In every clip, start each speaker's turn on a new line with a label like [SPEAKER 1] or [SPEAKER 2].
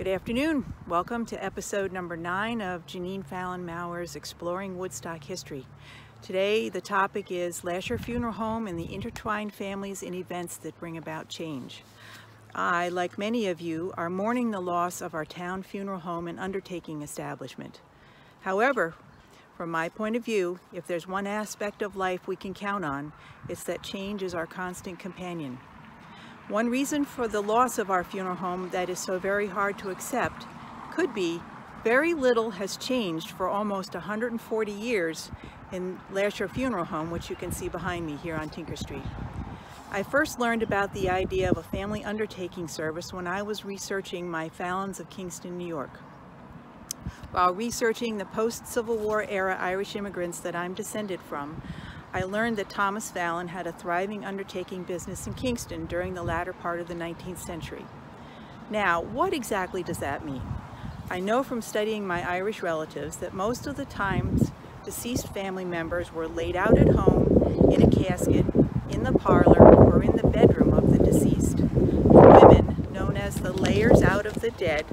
[SPEAKER 1] Good afternoon. Welcome to episode number 9 of Janine Fallon Mauer's Exploring Woodstock History. Today the topic is Lasher Funeral Home and the intertwined families and events that bring about change. I, like many of you, are mourning the loss of our town funeral home and undertaking establishment. However, from my point of view, if there's one aspect of life we can count on, it's that change is our constant companion. One reason for the loss of our funeral home that is so very hard to accept could be very little has changed for almost 140 years in Lasher Funeral Home, which you can see behind me here on Tinker Street. I first learned about the idea of a family undertaking service when I was researching my Fallons of Kingston, New York. While researching the post-Civil War era Irish immigrants that I'm descended from, I learned that Thomas Fallon had a thriving undertaking business in Kingston during the latter part of the 19th century. Now, what exactly does that mean? I know from studying my Irish relatives that most of the times deceased family members were laid out at home in a casket, in the parlor, or in the bedroom of the deceased. Women, known as the layers out of the dead,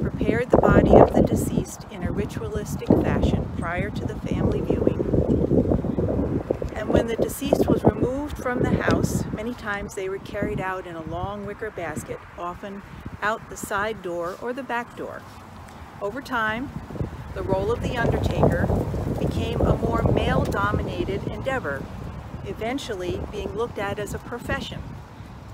[SPEAKER 1] prepared the body of the deceased in a ritualistic fashion prior to the family viewing. And when the deceased was removed from the house, many times they were carried out in a long wicker basket, often out the side door or the back door. Over time, the role of the undertaker became a more male-dominated endeavor, eventually being looked at as a profession: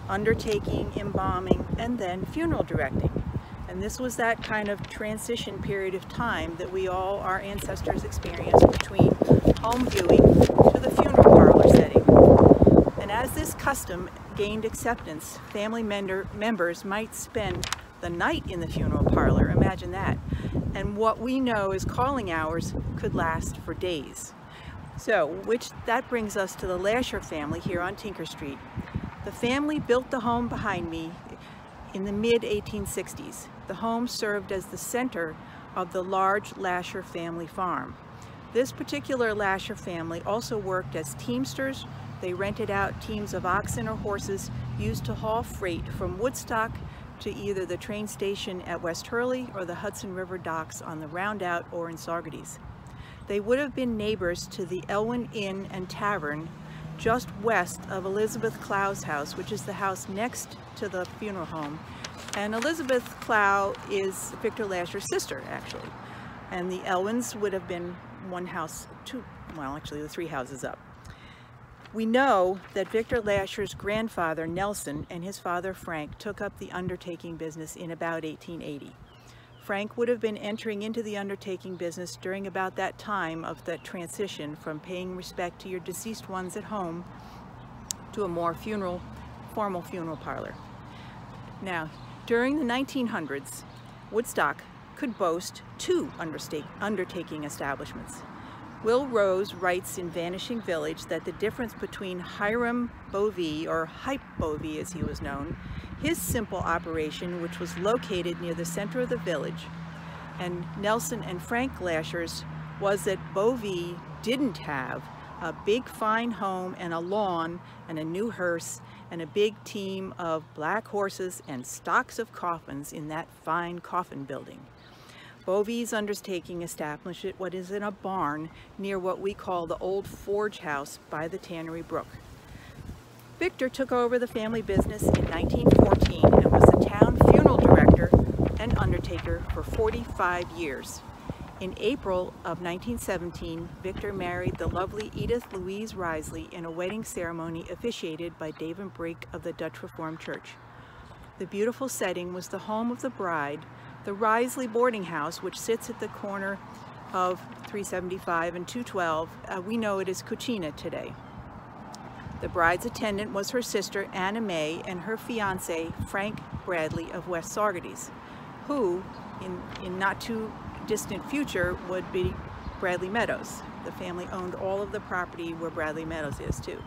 [SPEAKER 1] undertaking, embalming, and then funeral directing. And this was that kind of transition period of time that we all, our ancestors, experienced between home viewing to the funeral parlor setting. And as this custom gained acceptance, family members might spend the night in the funeral parlor, imagine that, and what we know as calling hours could last for days. So, that brings us to the Lasher family here on Tinker Street. The family built the home behind me in the mid-1860s. The home served as the center of the large Lasher family farm. This particular Lasher family also worked as teamsters. They rented out teams of oxen or horses used to haul freight from Woodstock to either the train station at West Hurley or the Hudson River docks on the Roundout or in Saugerties. They would have been neighbors to the Elwyn Inn and Tavern just west of Elizabeth Clow's house, which is the house next to the funeral home. And Elizabeth Clow is Victor Lasher's sister, actually. And the Elwyns would have been one house, the 3 houses up. We know that Victor Lasher's grandfather, Nelson, and his father, Frank, took up the undertaking business in about 1880. Frank would have been entering into the undertaking business during about that time of the transition from paying respect to your deceased ones at home to a more formal funeral parlor. Now, during the 1900s, Woodstock could boast 2 undertaking establishments. Will Rose writes in Vanishing Village that the difference between Hiram Bovee, or Hype Bovee as he was known, his simple operation, which was located near the center of the village, and Nelson and Frank Lashers, was that Bovee didn't have a big fine home and a lawn and a new hearse and a big team of black horses and stocks of coffins in that fine coffin building. Bovee's undertaking established what is in a barn near what we call the old forge house by the Tannery Brook. Victor took over the family business in 1914 and was the town funeral director and undertaker for 45 years. In April of 1917, Victor married the lovely Edith Louise Riseley in a wedding ceremony officiated by David Brake of the Dutch Reformed Church. The beautiful setting was the home of the bride, the Riseley boarding house, which sits at the corner of 375 and 212. We know it as Cucina today. The bride's attendant was her sister Anna May and her fiancé Frank Bradley of West Saugerties, who in not too distant future would be Bradley Meadows. The family owned all of the property where Bradley Meadows is too.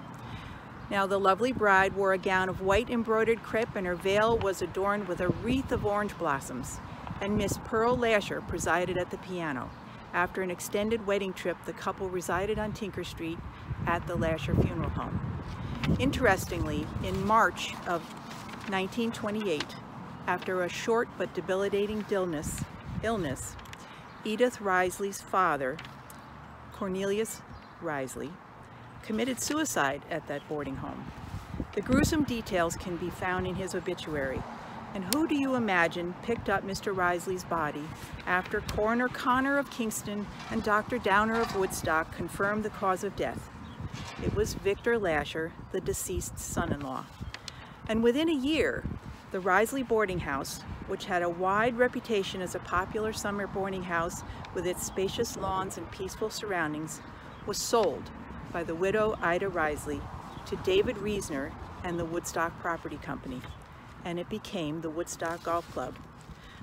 [SPEAKER 1] Now the lovely bride wore a gown of white embroidered crepe and her veil was adorned with a wreath of orange blossoms, and Miss Pearl Lasher presided at the piano. After an extended wedding trip, the couple resided on Tinker Street at the Lasher Funeral Home. Interestingly, in March of 1928, After a short but debilitating illness, Edith Riseley's father, Cornelius Riseley, committed suicide at that boarding home. The gruesome details can be found in his obituary. And who do you imagine picked up Mr. Riseley's body after Coroner Connor of Kingston and Dr. Downer of Woodstock confirmed the cause of death? It was Victor Lasher, the deceased son-in-law. And within a year, the Riseley boarding house, which had a wide reputation as a popular summer boarding house with its spacious lawns and peaceful surroundings, was sold by the widow Ida Riseley to David Reesner and the Woodstock Property Company, and it became the Woodstock Golf Club.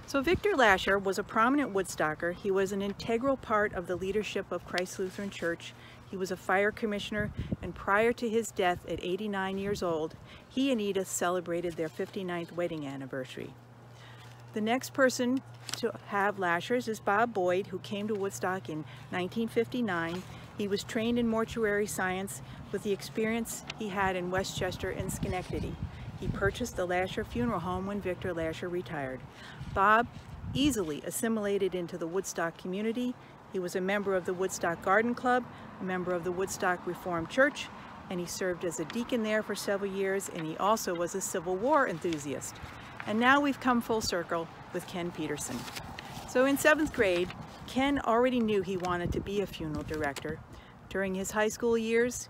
[SPEAKER 1] So Victor Lasher was a prominent Woodstocker. He was an integral part of the leadership of Christ Lutheran Church. He was a fire commissioner, and prior to his death at 89 years old, he and Edith celebrated their 59th wedding anniversary. The next person to have Lashers is Bob Boyd, who came to Woodstock in 1959. He was trained in mortuary science with the experience he had in Westchester and Schenectady. He purchased the Lasher Funeral Home when Victor Lasher retired. Bob easily assimilated into the Woodstock community. He was a member of the Woodstock Garden Club, a member of the Woodstock Reformed Church, and he served as a deacon there for several years, and he also was a Civil War enthusiast. And now we've come full circle with Ken Peterson. So in 7th grade, Ken already knew he wanted to be a funeral director. During his high school years,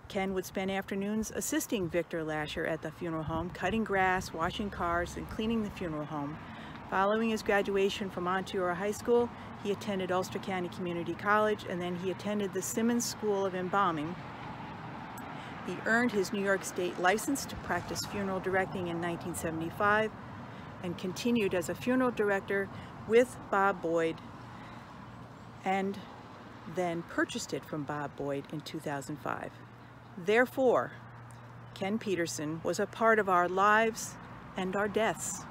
[SPEAKER 1] Ken would spend afternoons assisting Victor Lasher at the funeral home, cutting grass, washing cars, and cleaning the funeral home. Following his graduation from Monteura High School, he attended Ulster County Community College, and then he attended the Simmons School of Embalming. He earned his New York State license to practice funeral directing in 1975 and continued as a funeral director with Bob Boyd, and then purchased it from Bob Boyd in 2005. Therefore, Ken Peterson was a part of our lives and our deaths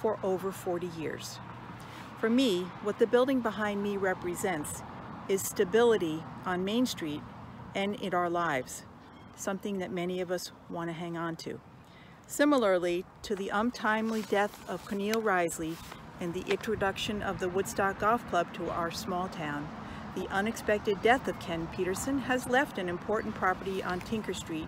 [SPEAKER 1] for over 40 years. For me, what the building behind me represents is stability on Main Street and in our lives, something that many of us want to hang on to. Similarly to the untimely death of Cornelius Riseley and the introduction of the Woodstock Golf Club to our small town, the unexpected death of Ken Peterson has left an important property on Tinker Street,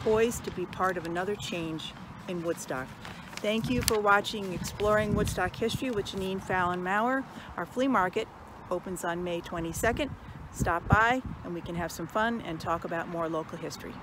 [SPEAKER 1] poised to be part of another change in Woodstock. Thank you for watching Exploring Woodstock History with Janine Fallon Maurer. Our flea market opens on May 22nd. Stop by and we can have some fun and talk about more local history.